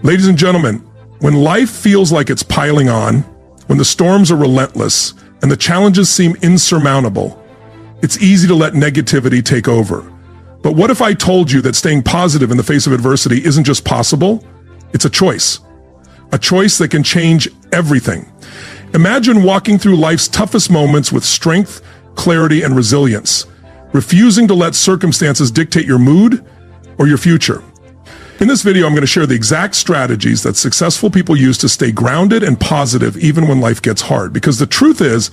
Ladies and gentlemen, when life feels like it's piling on, when the storms are relentless and the challenges seem insurmountable, it's easy to let negativity take over. But what if I told you that staying positive in the face of adversity isn't just possible? It's a choice that can change everything. Imagine walking through life's toughest moments with strength, clarity, and resilience, refusing to let circumstances dictate your mood or your future. In this video, I'm going to share the exact strategies that successful people use to stay grounded and positive even when life gets hard. Because the truth is,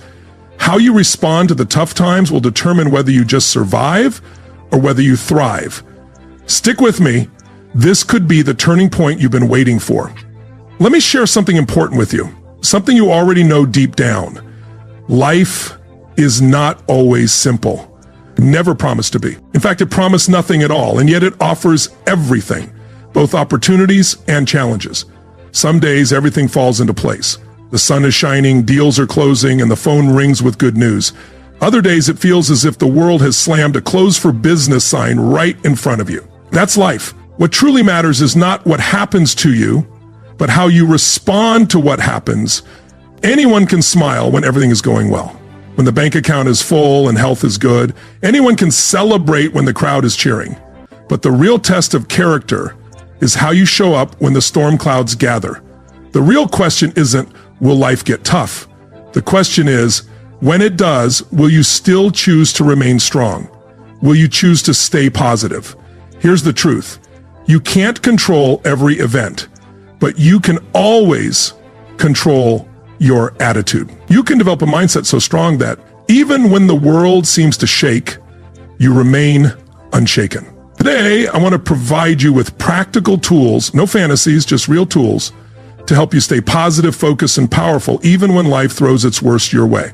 how you respond to the tough times will determine whether you just survive or whether you thrive. Stick with me. This could be the turning point you've been waiting for. Let me share something important with you, something you already know deep down. Life is not always simple. Never promised to be. In fact, it promised nothing at all, and yet it offers everything, both opportunities and challenges. Some days, everything falls into place. The sun is shining, deals are closing, and the phone rings with good news. Other days, it feels as if the world has slammed a close for business sign right in front of you. That's life. What truly matters is not what happens to you, but how you respond to what happens. Anyone can smile when everything is going well, when the bank account is full and health is good. Anyone can celebrate when the crowd is cheering. But the real test of character is how you show up when the storm clouds gather. The real question isn't, will life get tough? The question is, when it does, will you still choose to remain strong? Will you choose to stay positive? Here's the truth. You can't control every event, but you can always control your attitude. You can develop a mindset so strong that even when the world seems to shake, you remain unshaken. Today, I want to provide you with practical tools, no fantasies, just real tools, to help you stay positive, focused, and powerful even when life throws its worst your way.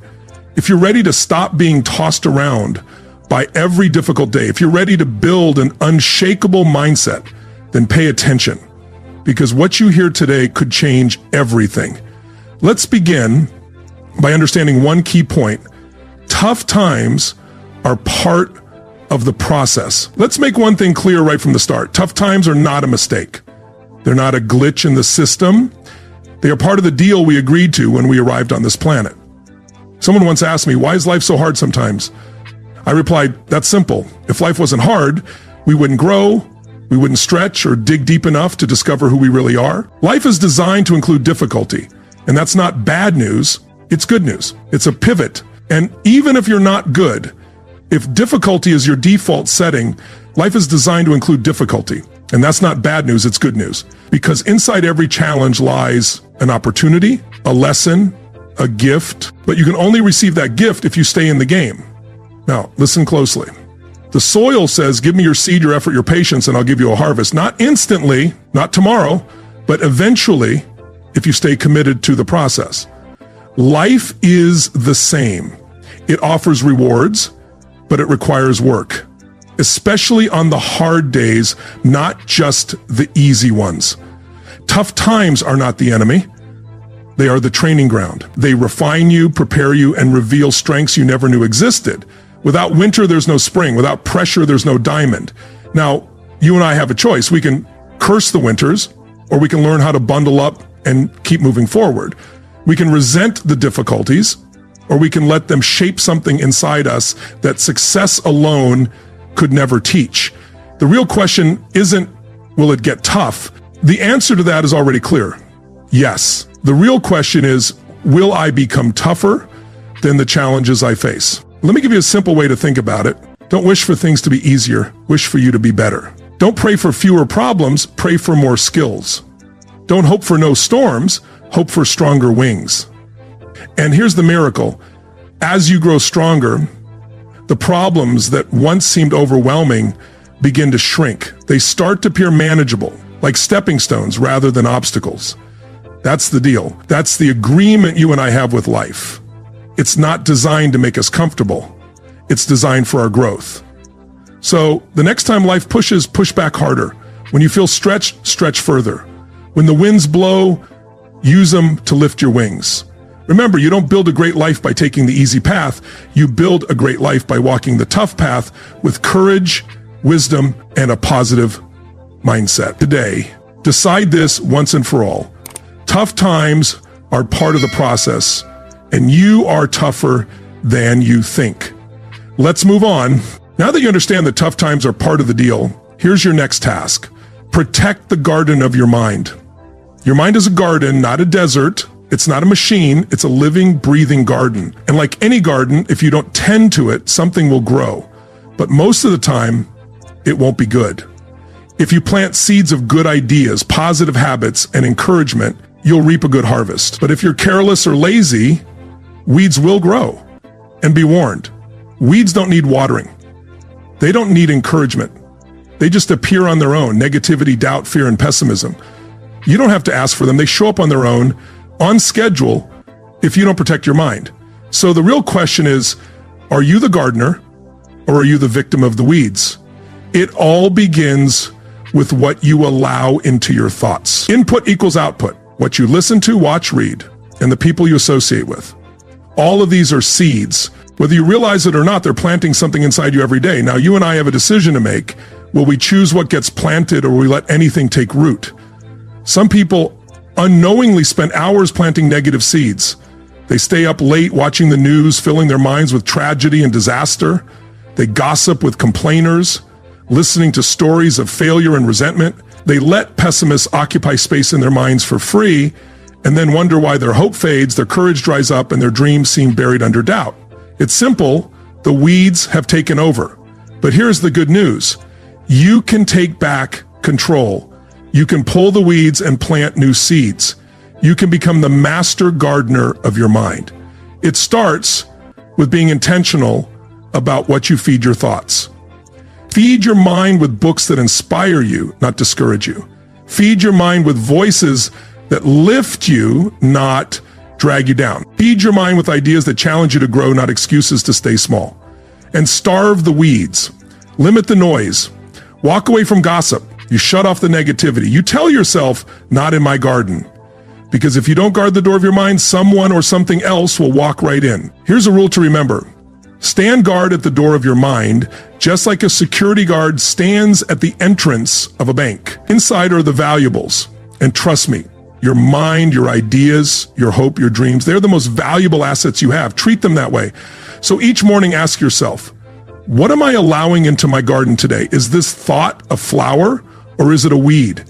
If you're ready to stop being tossed around by every difficult day, if you're ready to build an unshakable mindset, then pay attention, because what you hear today could change everything. Let's begin by understanding one key point. Tough times are part of the process. Let's make one thing clear right from the start. Tough times are not a mistake. They're not a glitch in the system. They are part of the deal we agreed to when we arrived on this planet. Someone once asked me, why is life so hard sometimes? I replied, that's simple. If life wasn't hard, we wouldn't grow, we wouldn't stretch or dig deep enough to discover who we really are. Life is designed to include difficulty, and that's not bad news, it's good news. It's a pivot. And even if you're not good, if difficulty is your default setting, life is designed to include difficulty. And that's not bad news, it's good news. Because inside every challenge lies an opportunity, a lesson, a gift. But you can only receive that gift if you stay in the game. Now, listen closely. The soil says, give me your seed, your effort, your patience, and I'll give you a harvest. Not instantly, not tomorrow, but eventually, if you stay committed to the process. Life is the same. It offers rewards, but it requires work, especially on the hard days, not just the easy ones. Tough times are not the enemy. They are the training ground. They refine you, prepare you, and reveal strengths you never knew existed. Without winter, there's no spring. Without pressure, there's no diamond. Now, you and I have a choice. We can curse the winters, or we can learn how to bundle up and keep moving forward. We can resent the difficulties, or we can let them shape something inside us that success alone could never teach. The real question isn't, will it get tough? The answer to that is already clear. Yes. The real question is, will I become tougher than the challenges I face? Let me give you a simple way to think about it. Don't wish for things to be easier. Wish for you to be better. Don't pray for fewer problems. Pray for more skills. Don't hope for no storms. Hope for stronger wings. And here's the miracle. As you grow stronger, the problems that once seemed overwhelming begin to shrink. They start to appear manageable, like stepping stones rather than obstacles. That's the deal. That's the agreement you and I have with life. It's not designed to make us comfortable. It's designed for our growth. So the next time life pushes, push back harder. When you feel stretched, stretch further. When the winds blow, use them to lift your wings. Remember, you don't build a great life by taking the easy path. You build a great life by walking the tough path with courage, wisdom, and a positive mindset. Today, Decide this once and for all. Tough times are part of the process, and you are tougher than you think. Let's move on. Now that you understand that tough times are part of the deal, here's your next task. Protect the garden of your mind. Your mind is a garden, not a desert. It's not a machine. It's a living, breathing garden. And like any garden, if you don't tend to it, something will grow. But most of the time, it won't be good. If you plant seeds of good ideas, positive habits, and encouragement, you'll reap a good harvest. But if you're careless or lazy, weeds will grow. And be warned, weeds don't need watering. They don't need encouragement. They just appear on their own: negativity, doubt, fear, and pessimism. You don't have to ask for them. They show up on their own, on schedule, if you don't protect your mind. So the real question is, are you the gardener or are you the victim of the weeds? It all begins with what you allow into your thoughts. Input equals output. What you listen to, watch, read, and the people you associate with. All of these are seeds. Whether you realize it or not, they're planting something inside you every day. Now, you and I have a decision to make. Will we choose what gets planted, or will we let anything take root? Some people unknowingly spend hours planting negative seeds. They stay up late watching the news, filling their minds with tragedy and disaster. They gossip with complainers, listening to stories of failure and resentment. They let pessimists occupy space in their minds for free, and then wonder why their hope fades, their courage dries up, and their dreams seem buried under doubt. It's simple. The weeds have taken over. But here's the good news. You can take back control. You can pull the weeds and plant new seeds. You can become the master gardener of your mind. It starts with being intentional about what you feed your thoughts. Feed your mind with books that inspire you, not discourage you. Feed your mind with voices that lift you, not drag you down. Feed your mind with ideas that challenge you to grow, not excuses to stay small. And starve the weeds. Limit the noise. Walk away from gossip. You shut off the negativity. You tell yourself, not in my garden. Because if you don't guard the door of your mind, someone or something else will walk right in. Here's a rule to remember. Stand guard at the door of your mind, just like a security guard stands at the entrance of a bank. Inside are the valuables. And trust me, your mind, your ideas, your hope, your dreams, they're the most valuable assets you have. Treat them that way. So each morning, ask yourself, what am I allowing into my garden today? Is this thought a flower or is it a weed?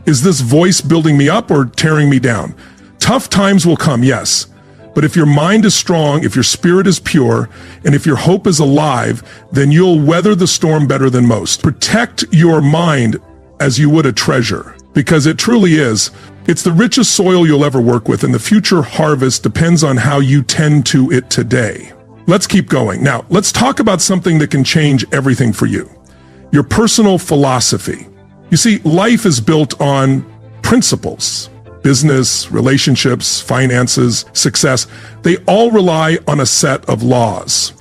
Is this voice building me up or tearing me down? Tough times will come, yes. But if your mind is strong, if your spirit is pure, and if your hope is alive, then you'll weather the storm better than most. Protect your mind as you would a treasure, because it truly is. It's the richest soil you'll ever work with, and the future harvest depends on how you tend to it today. Let's keep going. Now, let's talk about something that can change everything for you. Your personal philosophy. You see, life is built on principles. Business, relationships, finances, success, they all rely on a set of laws.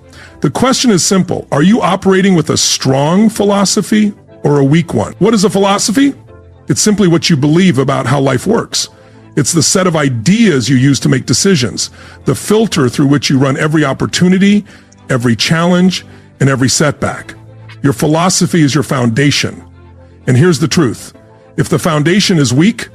The question is simple. Are you operating with a strong philosophy or a weak one? What is a philosophy? It's simply what you believe about how life works. It's the set of ideas you use to make decisions, the filter through which you run every opportunity, every challenge, and every setback. Your philosophy is your foundation. And here's the truth. If the foundation is weak,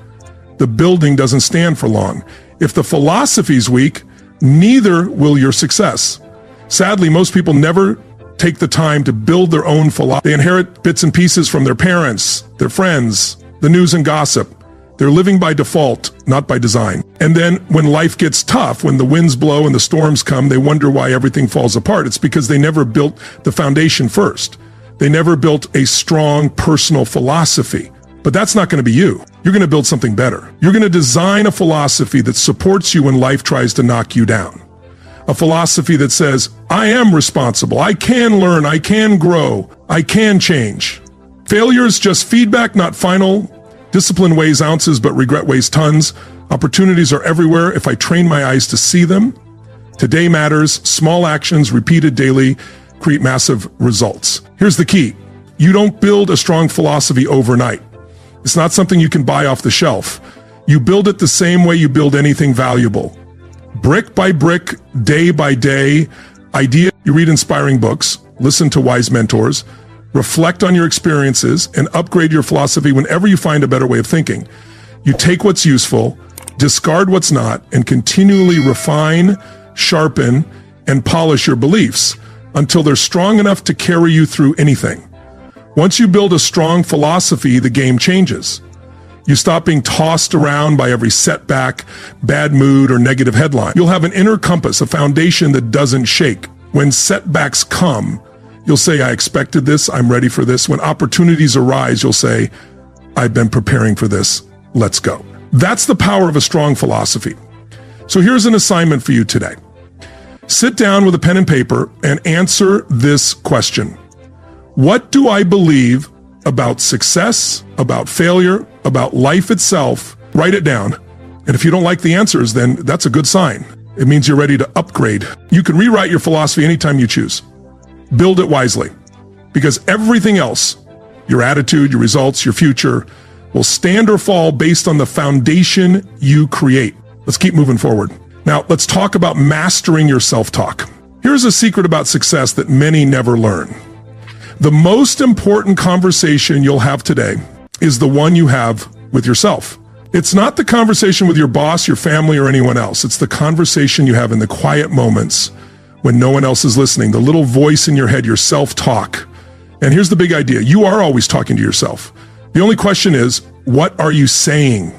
the building doesn't stand for long. If the philosophy is weak, neither will your success. Sadly, most people never take the time to build their own philosophy. They inherit bits and pieces from their parents, their friends, the news and gossip. They're living by default, not by design. And then when life gets tough, when the winds blow and the storms come, they wonder why everything falls apart. It's because they never built the foundation first. They never built a strong personal philosophy. But that's not going to be you. You're going to build something better. You're going to design a philosophy that supports you when life tries to knock you down. A philosophy that says, I am responsible. I can learn. I can grow. I can change. Failure is just feedback, not final. Discipline weighs ounces, but regret weighs tons. Opportunities are everywhere if I train my eyes to see them. Today matters. Small actions repeated daily create massive results. Here's the key. You don't build a strong philosophy overnight. It's not something you can buy off the shelf. You build it the same way you build anything valuable. Brick by brick, day by day, idea. You read inspiring books, listen to wise mentors, reflect on your experiences, and upgrade your philosophy whenever you find a better way of thinking. You take what's useful, discard what's not, and continually refine, sharpen, and polish your beliefs until they're strong enough to carry you through anything. Once you build a strong philosophy, the game changes. You stop being tossed around by every setback, bad mood, or negative headline. You'll have an inner compass, a foundation that doesn't shake. When setbacks come, you'll say, I expected this, I'm ready for this. When opportunities arise, you'll say, I've been preparing for this, let's go. That's the power of a strong philosophy. So here's an assignment for you today. Sit down with a pen and paper and answer this question. What do I believe about success, about failure, about life itself? Write it down. And if you don't like the answers, then that's a good sign. It means you're ready to upgrade. You can rewrite your philosophy anytime you choose. Build it wisely, because everything else, your attitude, your results, your future, will stand or fall based on the foundation you create. Let's keep moving forward. Now, let's talk about mastering your self-talk. Here's a secret about success that many never learn. The most important conversation you'll have today is the one you have with yourself. It's not the conversation with your boss, your family, or anyone else. It's the conversation you have in the quiet moments when no one else is listening, the little voice in your head, your self-talk. And here's the big idea. You are always talking to yourself. The only question is, what are you saying?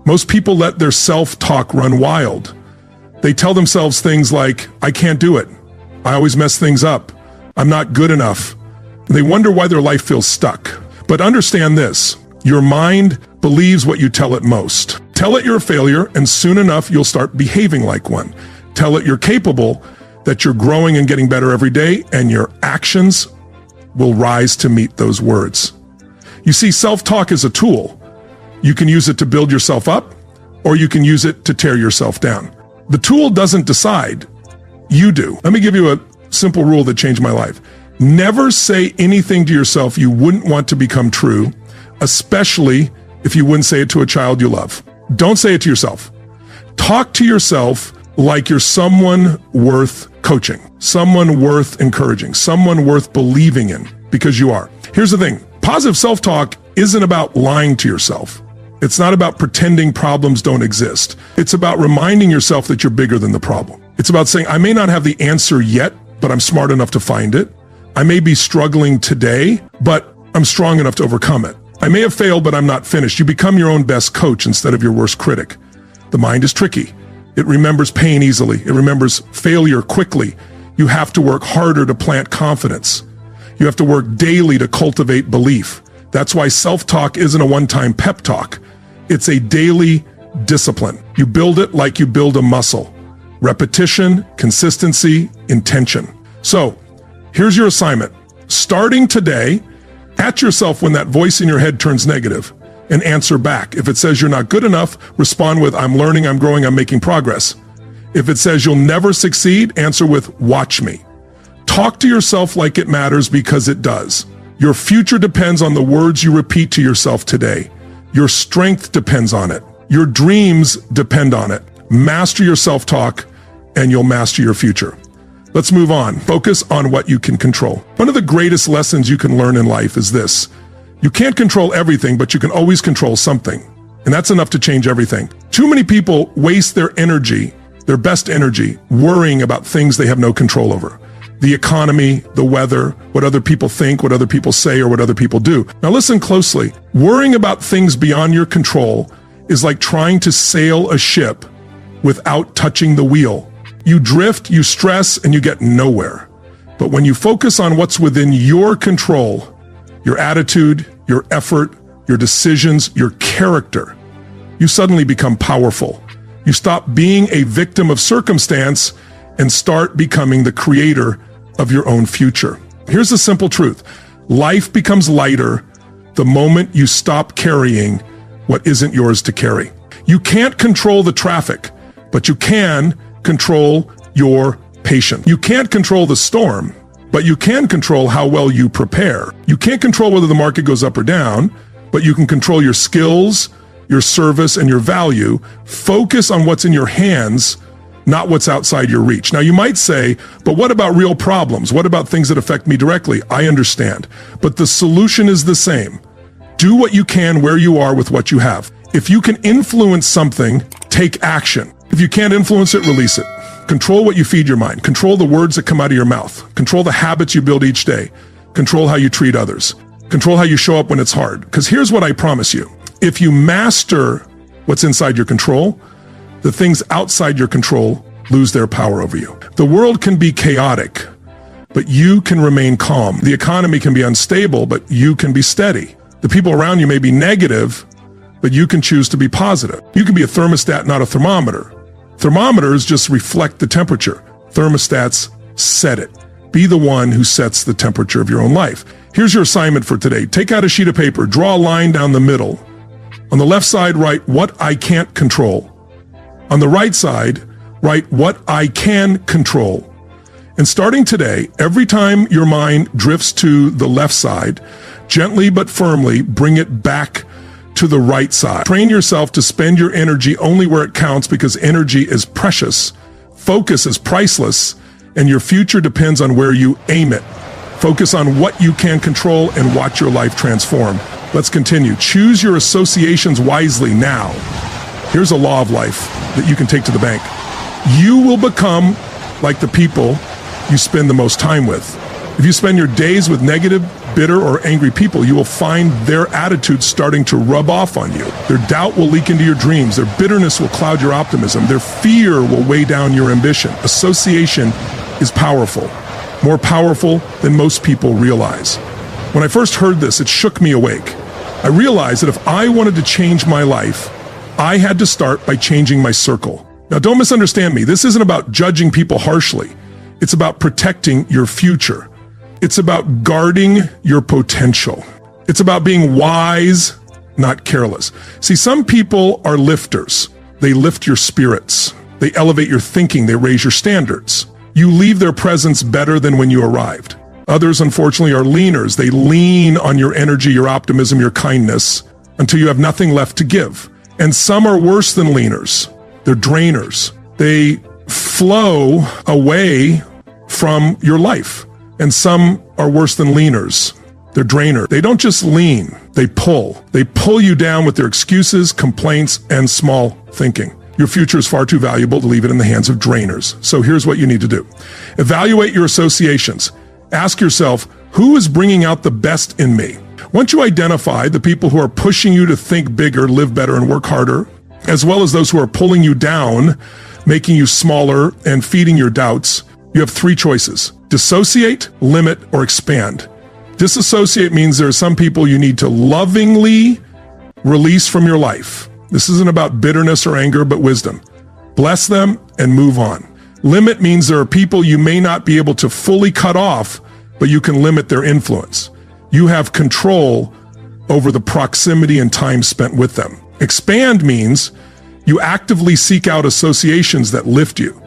Most people let their self-talk run wild. They tell themselves things like, I can't do it. I always mess things up. I'm not good enough. They wonder why their life feels stuck. But understand this, your mind believes what you tell it most. Tell it you're a failure, and soon enough, you'll start behaving like one. Tell it you're capable, that you're growing and getting better every day, and your actions will rise to meet those words. You see, self-talk is a tool. You can use it to build yourself up, or you can use it to tear yourself down. The tool doesn't decide. You do. Let me give you a simple rule that changed my life. Never say anything to yourself you wouldn't want to become true, especially if you wouldn't say it to a child you love. Don't say it to yourself. Talk to yourself like you're someone worth coaching, someone worth encouraging, someone worth believing in, because you are. Here's the thing. Positive self-talk isn't about lying to yourself. It's not about pretending problems don't exist. It's about reminding yourself that you're bigger than the problem. It's about saying, I may not have the answer yet, but I'm smart enough to find it. I may be struggling today, but I'm strong enough to overcome it. I may have failed, but I'm not finished. You become your own best coach instead of your worst critic. The mind is tricky. It remembers pain easily. It remembers failure quickly. You have to work harder to plant confidence. You have to work daily to cultivate belief. That's why self-talk isn't a one-time pep talk. It's a daily discipline. You build it like you build a muscle. Repetition, consistency, intention. So, here's your assignment. Starting today, at yourself when that voice in your head turns negative and answer back. If it says you're not good enough, respond with, I'm learning, I'm growing, I'm making progress. If it says you'll never succeed, answer with, watch me. Talk to yourself like it matters, because it does. Your future depends on the words you repeat to yourself today. Your strength depends on it. Your dreams depend on it. Master your self-talk and you'll master your future. Let's move on. Focus on what you can control. One of the greatest lessons you can learn in life is this. You can't control everything, but you can always control something. And that's enough to change everything. Too many people waste their energy, their best energy, worrying about things they have no control over. The economy, the weather, what other people think, what other people say, or what other people do. Now listen closely. Worrying about things beyond your control is like trying to sail a ship without touching the wheel. You drift, you stress, and you get nowhere. But when you focus on what's within your control, your attitude, your effort, your decisions, your character, you suddenly become powerful. You stop being a victim of circumstance and start becoming the creator of your own future. Here's the simple truth. Life becomes lighter the moment you stop carrying what isn't yours to carry. You can't control the traffic, but you can control your patience. You can't control the storm, but you can control how well you prepare. You can't control whether the market goes up or down, but you can control your skills, your service, and your value. Focus on what's in your hands not what's outside your reach. Now you might say, but what about real problems? What about things that affect me directly? I understand. But the solution is the same. Do what you can where you are with what you have. If you can influence something, take action. If you can't influence it, release it. Control what you feed your mind. Control the words that come out of your mouth. Control the habits you build each day. Control how you treat others. Control how you show up when it's hard. Because here's what I promise you. If you master what's inside your control, the things outside your control lose their power over you. The world can be chaotic, but you can remain calm. The economy can be unstable, but you can be steady. The people around you may be negative, but you can choose to be positive. You can be a thermostat, not a thermometer. Thermometers just reflect the temperature. Thermostats set it. Be the one who sets the temperature of your own life. Here's your assignment for today. Take out a sheet of paper, draw a line down the middle. On the left side, write what I can't control. On the right side, write what I can control. And starting today, every time your mind drifts to the left side, gently but firmly bring it back to the right side. Train yourself to spend your energy only where it counts, because energy is precious, focus is priceless, and your future depends on where you aim it. Focus on what you can control and watch your life transform. Let's continue. Choose your associations wisely now. Here's a law of life that you can take to the bank. You will become like the people you spend the most time with. If you spend your days with negative, bitter, or angry people, you will find their attitudes starting to rub off on you. Their doubt will leak into your dreams. Their bitterness will cloud your optimism. Their fear will weigh down your ambition. Association is powerful, more powerful than most people realize. When I first heard this, it shook me awake. I realized that if I wanted to change my life, I had to start by changing my circle. Now, don't misunderstand me. This isn't about judging people harshly. It's about protecting your future. It's about guarding your potential. It's about being wise, not careless. See, some people are lifters. They lift your spirits. They elevate your thinking. They raise your standards. You leave their presence better than when you arrived. Others, unfortunately, are leaners. They lean on your energy, your optimism, your kindness until you have nothing left to give. And some are worse than leaners. They're drainers. They flow away from your life. And some are worse than leaners. They're drainers. They don't just lean, they pull. They pull you down with their excuses, complaints, and small thinking. Your future is far too valuable to leave it in the hands of drainers. So here's what you need to do. Evaluate your associations. Ask yourself, who is bringing out the best in me? Once you identify the people who are pushing you to think bigger, live better, and work harder, as well as those who are pulling you down, making you smaller, and feeding your doubts, you have three choices: dissociate, limit, or expand. Disassociate means there are some people you need to lovingly release from your life. This isn't about bitterness or anger, but wisdom. Bless them and move on. Limit means there are people you may not be able to fully cut off, but you can limit their influence. You have control over the proximity and time spent with them. Expand means you actively seek out associations that lift you.